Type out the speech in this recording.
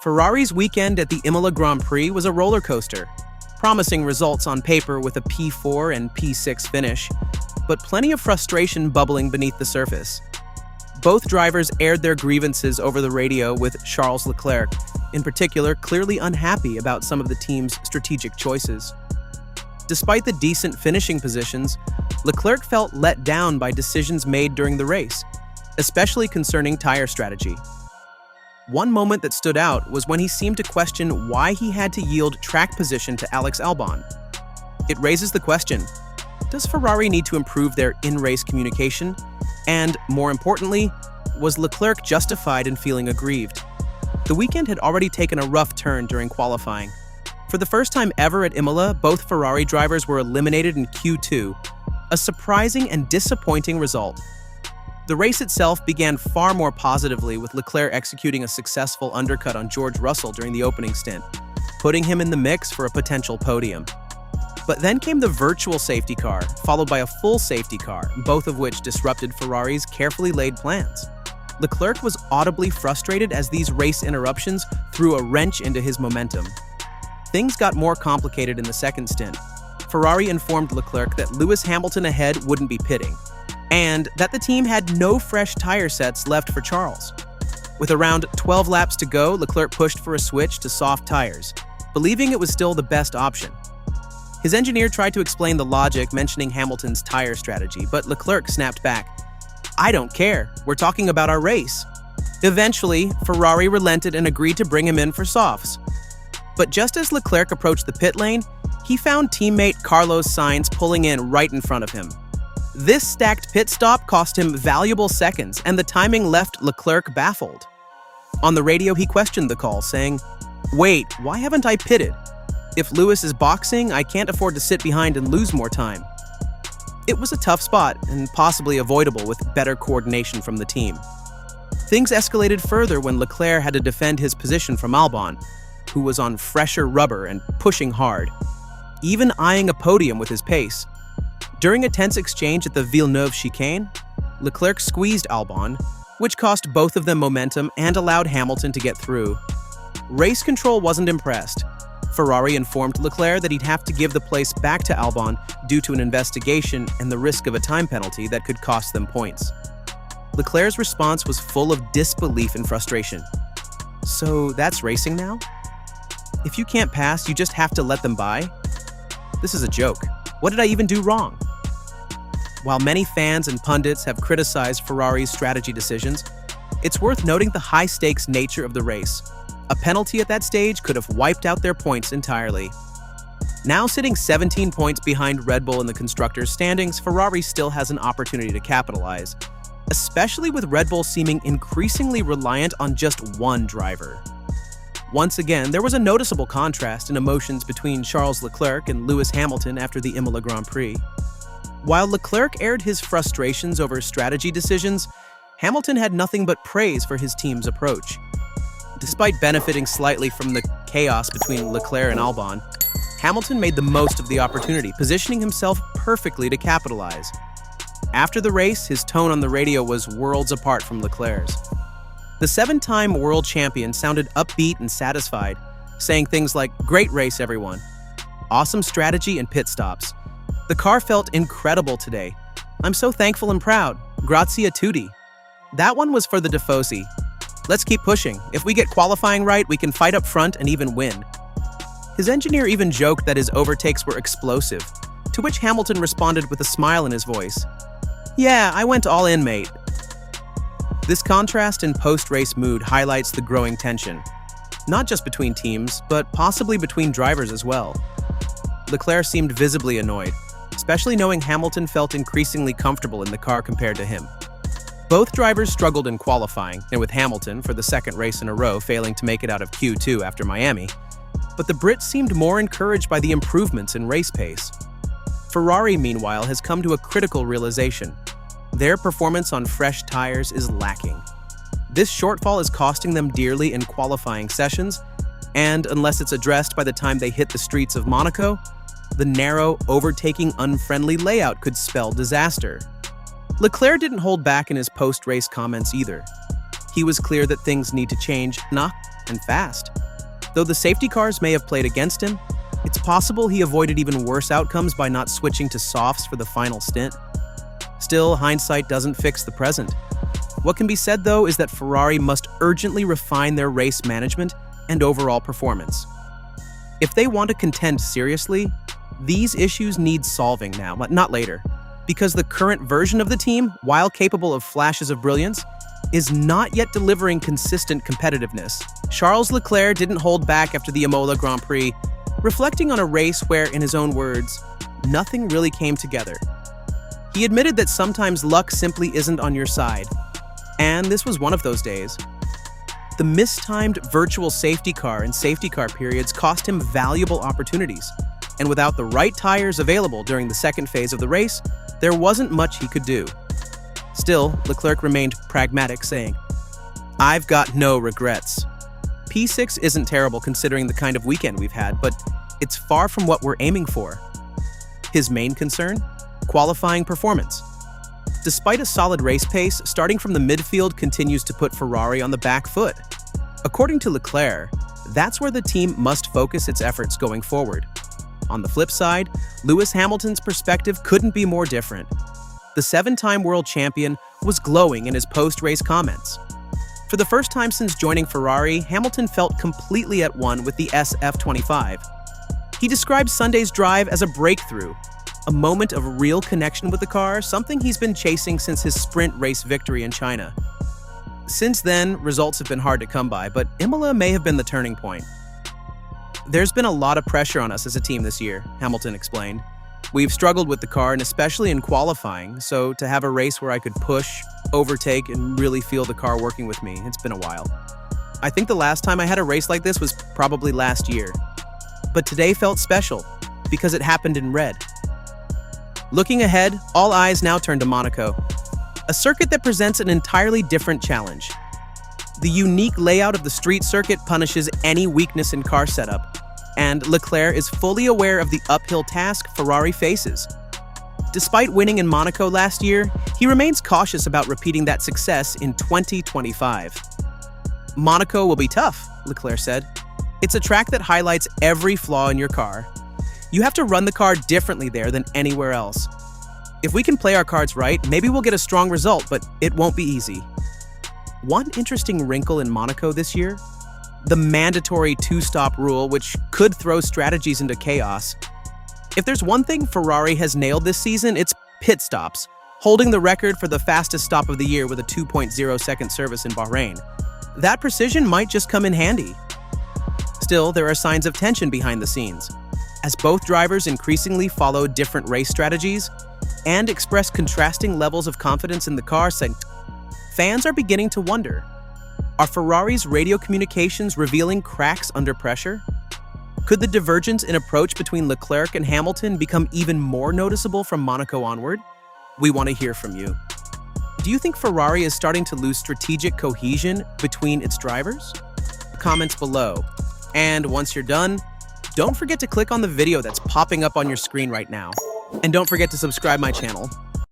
Ferrari's weekend at the Imola Grand Prix was a roller coaster, promising results on paper with a P4 and P6 finish, but plenty of frustration bubbling beneath the surface. Both drivers aired their grievances over the radio, with Charles Leclerc, in particular, clearly unhappy about some of the team's strategic choices. Despite the decent finishing positions, Leclerc felt let down by decisions made during the race, especially concerning tire strategy. One moment that stood out was when he seemed to question why he had to yield track position to Alex Albon. It raises the question, does Ferrari need to improve their in-race communication? And, more importantly, was Leclerc justified in feeling aggrieved? The weekend had already taken a rough turn during qualifying. For the first time ever at Imola, both Ferrari drivers were eliminated in Q2, a surprising and disappointing result. The race itself began far more positively, with Leclerc executing a successful undercut on George Russell during the opening stint, putting him in the mix for a potential podium. But then came the virtual safety car, followed by a full safety car, both of which disrupted Ferrari's carefully laid plans. Leclerc was audibly frustrated as these race interruptions threw a wrench into his momentum. Things got more complicated in the second stint. Ferrari informed Leclerc that Lewis Hamilton ahead wouldn't be pitting, and that the team had no fresh tire sets left for Charles. With around 12 laps to go, Leclerc pushed for a switch to soft tires, believing it was still the best option. His engineer tried to explain the logic, mentioning Hamilton's tire strategy, but Leclerc snapped back, "I don't care, we're talking about our race." Eventually, Ferrari relented and agreed to bring him in for softs. But just as Leclerc approached the pit lane, he found teammate Carlos Sainz pulling in right in front of him. This stacked pit stop cost him valuable seconds, and the timing left Leclerc baffled. On the radio, he questioned the call, saying, "Wait, why haven't I pitted? If Lewis is boxing, I can't afford to sit behind and lose more time." It was a tough spot, and possibly avoidable with better coordination from the team. Things escalated further when Leclerc had to defend his position from Albon, who was on fresher rubber and pushing hard, even eyeing a podium with his pace. During a tense exchange at the Villeneuve chicane, Leclerc squeezed Albon, which cost both of them momentum and allowed Hamilton to get through. Race control wasn't impressed. Ferrari informed Leclerc that he'd have to give the place back to Albon due to an investigation and the risk of a time penalty that could cost them points. Leclerc's response was full of disbelief and frustration. "So that's racing now? If you can't pass, you just have to let them by? This is a joke. What did I even do wrong?" While many fans and pundits have criticized Ferrari's strategy decisions, it's worth noting the high-stakes nature of the race. A penalty at that stage could have wiped out their points entirely. Now sitting 17 points behind Red Bull in the constructors' standings, Ferrari still has an opportunity to capitalize, especially with Red Bull seeming increasingly reliant on just one driver. Once again, there was a noticeable contrast in emotions between Charles Leclerc and Lewis Hamilton after the Imola Grand Prix. While Leclerc aired his frustrations over strategy decisions, Hamilton had nothing but praise for his team's approach. Despite benefiting slightly from the chaos between Leclerc and Albon, Hamilton made the most of the opportunity, positioning himself perfectly to capitalize. After the race, his tone on the radio was worlds apart from Leclerc's. The 7-time world champion sounded upbeat and satisfied, saying things like, "Great race, everyone. Awesome strategy and pit stops. The car felt incredible today. I'm so thankful and proud. Grazie a tutti." That one was for the Tifosi. "Let's keep pushing. If we get qualifying right, we can fight up front and even win." His engineer even joked that his overtakes were explosive, to which Hamilton responded with a smile in his voice. "Yeah, I went all in, mate." This contrast in post-race mood highlights the growing tension, not just between teams, but possibly between drivers as well. Leclerc seemed visibly annoyed, especially knowing Hamilton felt increasingly comfortable in the car compared to him. Both drivers struggled in qualifying, and with Hamilton, for the second race in a row, failing to make it out of Q2 after Miami. But the Brit seemed more encouraged by the improvements in race pace. Ferrari, meanwhile, has come to a critical realization. Their performance on fresh tires is lacking. This shortfall is costing them dearly in qualifying sessions, and unless it's addressed by the time they hit the streets of Monaco, the narrow, overtaking, unfriendly layout could spell disaster. Leclerc didn't hold back in his post-race comments either. He was clear that things need to change now. and fast. Though the safety cars may have played against him, it's possible he avoided even worse outcomes by not switching to softs for the final stint. Still, hindsight doesn't fix the present. What can be said, though, is that Ferrari must urgently refine their race management and overall performance. If they want to contend seriously, these issues need solving now, not later, because the current version of the team, while capable of flashes of brilliance, is not yet delivering consistent competitiveness. Charles Leclerc didn't hold back after the Imola Grand Prix, reflecting on a race where, in his own words, nothing really came together. He admitted that sometimes luck simply isn't on your side, and this was one of those days. The mistimed virtual safety car and safety car periods cost him valuable opportunities, and without the right tires available during the second phase of the race, there wasn't much he could do. Still, Leclerc remained pragmatic, saying, "I've got no regrets." P6 isn't terrible considering the kind of weekend we've had, but it's far from what we're aiming for. His main concern? Qualifying performance. Despite a solid race pace, starting from the midfield continues to put Ferrari on the back foot. According to Leclerc, that's where the team must focus its efforts going forward. On the flip side, Lewis Hamilton's perspective couldn't be more different. The seven-time world champion was glowing in his post-race comments. For the first time since joining Ferrari, Hamilton felt completely at one with the SF25. He described Sunday's drive as a breakthrough, a moment of real connection with the car, something he's been chasing since his sprint race victory in China. Since then, results have been hard to come by, but Imola may have been the turning point. "There's been a lot of pressure on us as a team this year," Hamilton explained. "We've struggled with the car, and especially in qualifying, so to have a race where I could push, overtake, and really feel the car working with me, it's been a while. I think the last time I had a race like this was probably last year. But today felt special, because it happened in red." Looking ahead, all eyes now turn to Monaco, a circuit that presents an entirely different challenge. The unique layout of the street circuit punishes any weakness in car setup, and Leclerc is fully aware of the uphill task Ferrari faces. Despite winning in Monaco last year, he remains cautious about repeating that success in 2025. "Monaco will be tough," Leclerc said. "It's a track that highlights every flaw in your car. You have to run the car differently there than anywhere else. If we can play our cards right, maybe we'll get a strong result, but it won't be easy." One interesting wrinkle in Monaco this year? The mandatory two-stop rule, which could throw strategies into chaos. If there's one thing Ferrari has nailed this season, it's pit stops, holding the record for the fastest stop of the year with a 2.0-second service in Bahrain. That precision might just come in handy. Still, there are signs of tension behind the scenes, as both drivers increasingly follow different race strategies and express contrasting levels of confidence in the car. Fans are beginning to wonder, are Ferrari's radio communications revealing cracks under pressure? Could the divergence in approach between Leclerc and Hamilton become even more noticeable from Monaco onward? We want to hear from you. Do you think Ferrari is starting to lose strategic cohesion between its drivers? Comments below. And once you're done, don't forget to click on the video that's popping up on your screen right now. And don't forget to subscribe my channel.